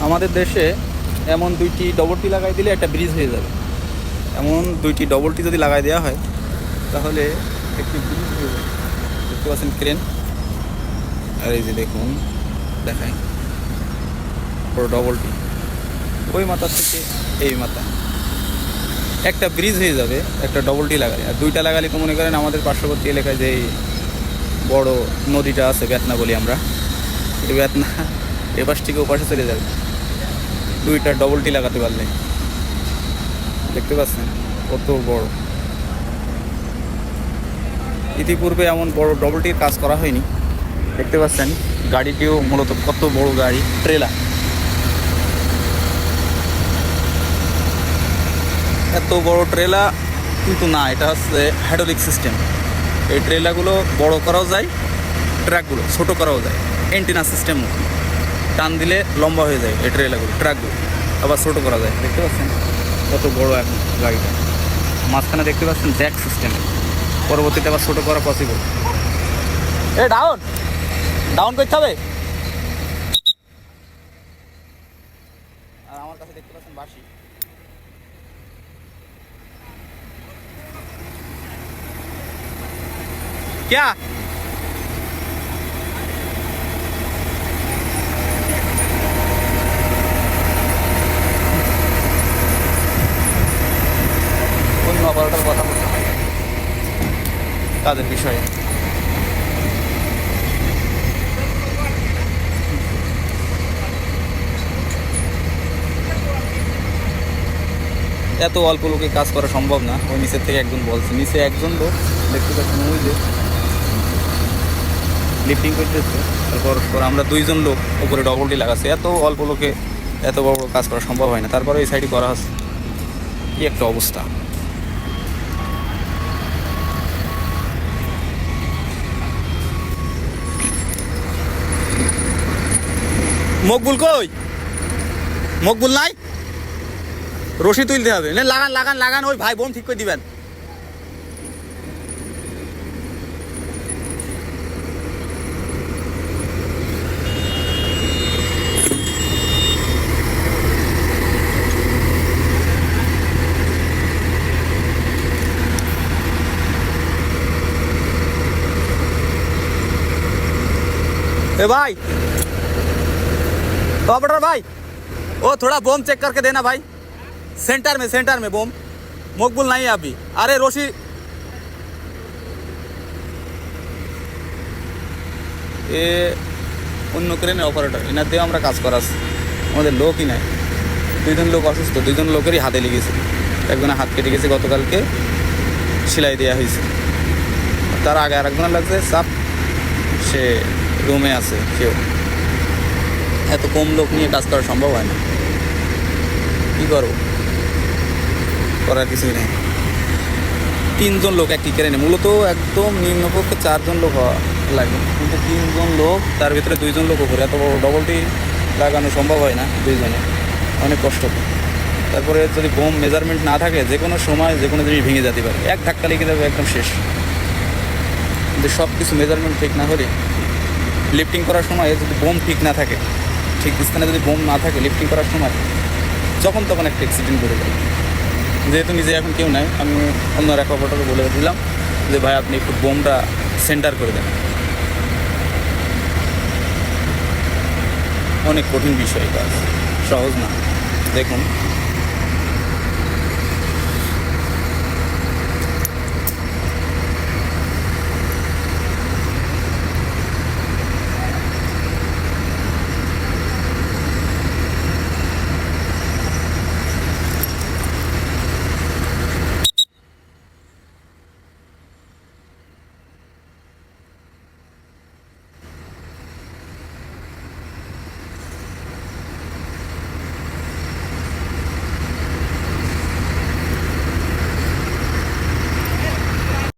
আমাদের দেশে এমন 2টি ডবল টি লাগাই দিলে একটা ব্রিজ হয়ে যাবে। এমন 2টি ডবল টি যদি লাগাই দেওয়া হয় তাহলে একটি ব্রিজ হয়ে যাবে। দেখতে পাচ্ছেন ক্রেন, আর এই যে দেখুন দেখাই পুরো ডবল টি, ওই মাথা থেকে এই মাথা একটা ব্রিজ হয়ে যাবে একটা ডবল টি লাগালে। আর 2টা লাগালে তো মনে করেন আমাদের পার্শ্ববর্তী এলাকায় যে বড় নদীটা আছে বেতনা বলি আমরা, এই বেতনা এপাশ থেকে ওপাশে চলে যাবে 2টা ডবল টি লাগাতে পারলে। দেখতে পাচ্ছেন কত বড়। ইতিপূর্বে এমন বড় ডবল টির কাজ করা হয়নি। দেখতে পাচ্ছেন গাড়িটিও মূলত কত বড় গাড়ি, ট্রেলার। এত বড় ট্রেলার কিন্তু না, এটা হচ্ছে হাইড্রোলিক সিস্টেম। এই ট্রেলারগুলো বড় করাও যায়, ট্রাকগুলো ছোট করাও যায়। এন্টিনা সিস্টেম টান দিলে লম্বা হয়ে যায় এই ট্রেলারগুলো, ট্রাকগুলো আবার ছোট করা যায়। দেখতে পাচ্ছেন কত বড় এখন গাড়িটা। মাঝখানে দেখতে পাচ্ছেন জ্যাক সিস্টেম, পরবর্তীতে আবার ছোট করা পসিবল। ডাউন ডাউন করতে হবে। আর আমার কাছে দেখতে পাচ্ছেন বাঁশি। क्या অন্য অপারেটর কথা বলতে হয় তাদের বিষয়ে। এত অল্প লোকে কাজ করা সম্ভব না। ওই নিচের থেকে একজন বলছে, নিচে একজন লোক দেখতে পাচ্ছেন ওই যে লিফটিং করতেছে। তারপর আমরা 2জন লোক উপরে ডবল টি লাগাচ্ছে। এত অল্প লোকে এত বড় বড় কাজ করা সম্ভব হয় না। তারপরে এই সাইডে করা হচ্ছে, কি একটা অবস্থা। মকবুল কই? মকবুল নাই, রশি তুলতে হবে। লাগান লাগান লাগান, ওই ভাই বোন ঠিক করে দিবেন। ए भाई, तो ऑपरेटर भाई, वो थोड़ा बम चेक करके देना भाई। सेंटर में बम। मकबूल नहीं है अभी। अरे रोशी, এ অন্য ক্রেনের অপারেটর, এনার দিয়ে আমরা কাজ করাচ্ছি। আমাদের লোকই নাই, 2জন লোক অসুস্থ, 2জন লোকেরই হাতে লেগেছে। একজনের হাত কেটে গেছে, গতকালকে সেলাই দেওয়া হয়েছে। তার আগে আরেকজনের লাগছে সাপ, সে রুমে আছে। কেউ এত কম লোক নিয়ে কাজ করা সম্ভব হয় না। কী করবো, করার কিছুই নেই। 3জন লোক একটি ক্রেনে, মূলত একদম নিম্নপক্ষে 4জন লোক হওয়া লাগে, কিন্তু 3জন লোক, তার ভিতরে 2জন লোক উপরে। এত বড় ডবলটি লাগানো সম্ভব হয় না 2জনে, অনেক কষ্ট। তারপরে যদি বোম মেজারমেন্ট না থাকে, যে কোনো সময় যে কোনো জিনিস ভেঙে যেতে পারে। এক ধাক্কা লেগে যাবে, একদম শেষ। কিন্তু সব কিছু মেজারমেন্ট ঠিক না হলে, লিফটিং করার সময় যদি বোম ঠিক না থাকে, ঠিক স্থানে যদি বোম না থাকে, লিফটিং করার সময় যখন তখন একটা অ্যাক্সিডেন্ট করে যায়। যেহেতু নিজে এখন কেউ নাই, আমি অন্য এক অপারেটরকে বলে দিলাম যে ভাই আপনি একটু বোমটা সেন্টার করে দেন। অনেক কঠিন বিষয়, কাজ সহজ না। দেখুন